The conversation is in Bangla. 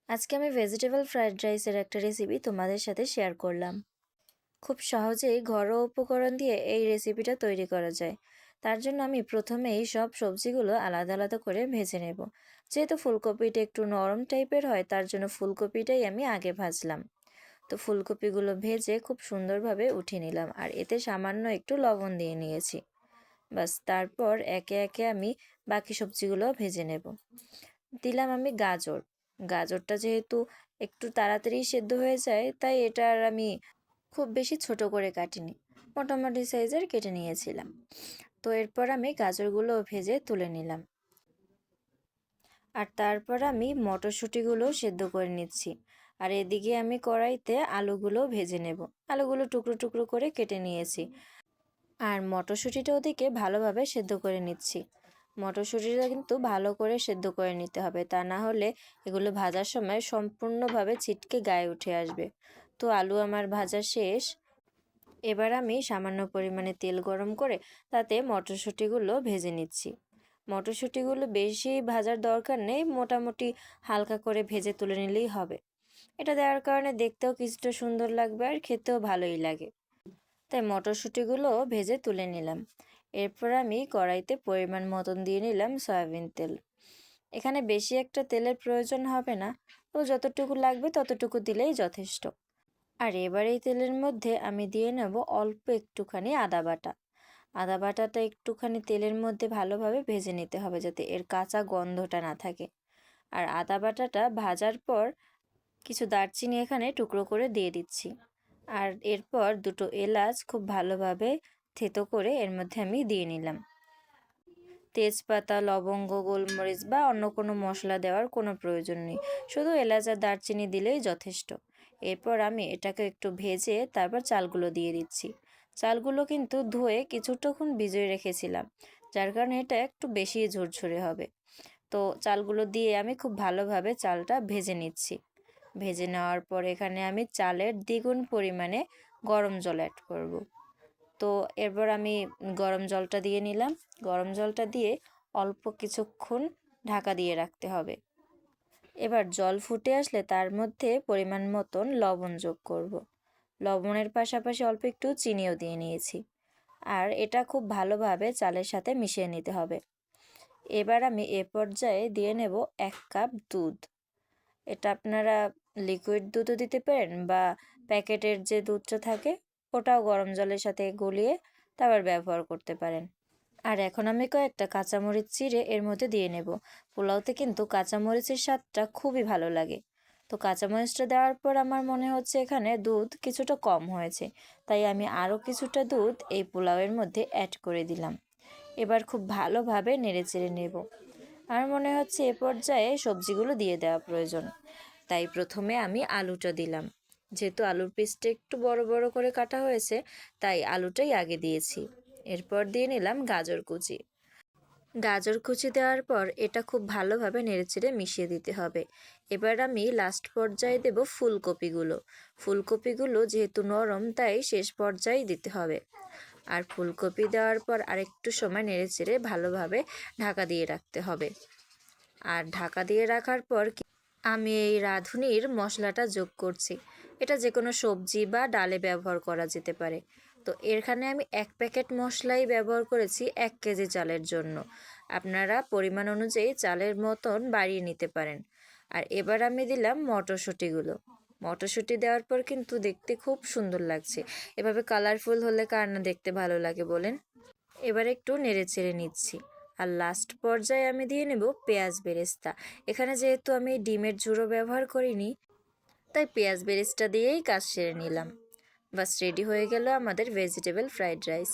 আজকে আমি ভেজিটেবল ফ্রাইড রাইসের একটা রেসিপি তোমাদের সাথে শেয়ার করলাম। খুব সহজেই ঘরোয়া উপকরণ দিয়ে এই রেসিপিটা তৈরি করা যায়। তার জন্য আমি প্রথমেই সব সবজিগুলো আলাদা আলাদা করে ভেজে নেব। যেহেতু ফুলকপিটা একটু নরম টাইপের হয়, তার জন্য ফুলকপিটাই আমি আগে ভাজলাম। তো ফুলকপিগুলো ভেজে খুব সুন্দরভাবে উঠিয়ে নিলাম, আর এতে সামান্য একটু লবণ দিয়ে নিয়েছি। বাস, তারপর একে একে আমি বাকি সবজিগুলো ভেজে নেব। দিলাম আমি গাজর। গাজরটা যেহেতু একটু তাড়াতাড়ি সেদ্ধ হয়ে যায়, তাই এটা আর আমি খুব বেশি ছোট করে কাটিনি, মোটামুটি সাইজের কেটে নিয়েছিলাম। তো এরপর আমি গাজরগুলো ভেজে তুলে নিলাম। আর তারপর আমি মটরশুঁটিগুলো সেদ্ধ করে নিচ্ছি। আর এদিকে আমি কড়াইতে আলুগুলো ভেজে নেব। আলুগুলো টুকরো টুকরো করে কেটে নিয়েছি। আর মটরশুঁটিটা ওদিকে ভালোভাবে সেদ্ধ করে নিচ্ছি। মটরশুঁটিটা কিন্তু ভালো করে সেদ্ধ করে নিতে হবে, তা না হলে এগুলো ভাজার সময় সম্পূর্ণভাবে ছিটকে গায়ে উঠে আসবে। তো আলু আমার ভাজা শেষ। এবার আমি সামান্য পরিমাণে তেল গরম করে তাতে মটরশুঁটিগুলো ভেজে নিচ্ছি। মটরশুঁটিগুলো বেশি ভাজার দরকার নেই, মোটামুটি হালকা করে ভেজে তুলে নিলেই হবে। এটা দেওয়ার কারণে দেখতেও কিছুটা সুন্দর লাগবে আর খেতেও ভালোই লাগে। তাই মটরশুঁটিগুলো ভেজে তুলে নিলাম। এরপর আমি কড়াইতে পরিমাণ মতন দিয়ে নিলাম সয়াবিন তেল। এখানে বেশি একটা তেলের প্রয়োজন হবে না, তো যতটুকু লাগবে ততটুকু দিলেই যথেষ্ট। আর এবার এই তেলের মধ্যে আমি দিয়ে নেব অল্প একটুখানি আদা বাটা। আদা বাটাটা একটুখানি তেলের মধ্যে ভালোভাবে ভেজে নিতে হবে, যাতে এর কাঁচা গন্ধটা না থাকে। আর আদা বাটাটা ভাজার পর কিছু দারচিনি এখানে টুকরো করে দিয়ে দিচ্ছি। আর এরপর দুটো এলাচ খুব ভালোভাবে থেতো করে এর মধ্যে আমি দিয়ে নিলাম। তেজপাতা, লবঙ্গ, গোলমরিচ বা অন্য কোনো মশলা দেওয়ার কোনো প্রয়োজন নেই, শুধু এলাচ আর দারচিনি দিলেই যথেষ্ট। এরপর আমি এটাকে একটু ভেজে তারপর চালগুলো দিয়ে দিচ্ছি। চালগুলো কিন্তু ধুয়ে কিছুক্ষণ ভিজিয়ে রেখেছিলাম, যার কারণে এটা একটু বেশি ঝরঝরে হবে। তো চালগুলো দিয়ে আমি খুব ভালোভাবে চালটা ভেজে নিচ্ছি। ভেজে নেওয়ার পর এখানে আমি চালের দ্বিগুণ পরিমাণে গরম জল অ্যাড করব। তো এরপর আমি গরম জলটা দিয়ে নিলাম। গরম জলটা দিয়ে অল্প কিছুক্ষণ ঢাকা দিয়ে রাখতে হবে। এবার জল ফুটে আসলে তার মধ্যে পরিমাণ মতন লবণ যোগ করব। লবণের পাশাপাশি অল্প একটু চিনিও দিয়ে নিয়েছি। আর এটা খুব ভালোভাবে চালের সাথে মিশিয়ে নিতে হবে। এবার আমি এ পর্যায়ে দিয়ে নেব 1 কাপ দুধ। এটা আপনারা লিকুইড দুধও দিতে পারেন, বা প্যাকেটের যে দুধটা থাকে ওটাও গরম জলের সাথে গলিয়ে তারপর ব্যবহার করতে পারেন। আর এখন আমি কয়েকটা কাঁচামরিচ চিড়ে এর মধ্যে দিয়ে নেব। পোলাওতে কিন্তু কাঁচামরিচের স্বাদটা খুবই ভালো লাগে। তো কাঁচামরিচটা দেওয়ার পর আমার মনে হচ্ছে এখানে দুধ কিছুটা কম হয়েছে, তাই আমি আরও কিছুটা দুধ এই পোলাওয়ের মধ্যে অ্যাড করে দিলাম। এবার খুব ভালোভাবে নেড়েচেড়ে নেব। আর মনে হচ্ছে এ পর্যায়ে সবজিগুলো দিয়ে দেওয়া প্রয়োজন, তাই প্রথমে আমি আলুটা দিলাম। যেহেতু আলুর পিসটা একটু বড় বড় করে কাটা হয়েছে, তাই আলুটাই আগে দিয়েছি। এরপর দিয়ে নিলাম গাজর কুচি। গাজর কুচি দেওয়ার পর এটা খুব ভালোভাবে নেড়েচেড়ে মিশিয়ে দিতে হবে। এবার আমি লাস্ট পর্যায়ে দেব ফুলকপিগুলো। ফুলকপিগুলো যেহেতু নরম, তাই শেষ পর্যায়ে দিতে হবে। আর ফুলকপি দেওয়ার পর আরেকটু সময় নেড়েচেড়ে ভালোভাবে ঢাকা দিয়ে রাখতে হবে। আর ঢাকা দিয়ে রাখার পর আমি এই রাঁধুনির মশলাটা যোগ করছি। এটা যে কোনো সবজি বা ডালে ব্যবহার করা যেতে পারে। তো এখানে আমি 1 প্যাকেট মশলাই ব্যবহার করেছি 1 কেজি চালের জন্য। আপনারা পরিমাণ অনুযায়ী চালের মতন বাড়িয়ে নিতে পারেন। আর এবার আমি দিলাম মটরশুঁটিগুলো। মটরশুঁটি দেওয়ার পর কিন্তু দেখতে খুব সুন্দর লাগছে। এভাবে কালারফুল হলে কার না দেখতে ভালো লাগে বলেন। এবার একটু নেড়েচেড়ে নিচ্ছি। আর লাস্ট পর্যায়ে আমি দিয়ে নেব পেঁয়াজ বেরেস্তা। এখানে যেহেতু আমি ডিমের ঝুড়ো ব্যবহার করিনি, তাই পেঁয়াজ বেরেস্তা দিয়েই কাজ সেরে নিলাম। বাস, রেডি হয়ে গেল আমাদের ভেজিটেবল ফ্রাইড রাইস।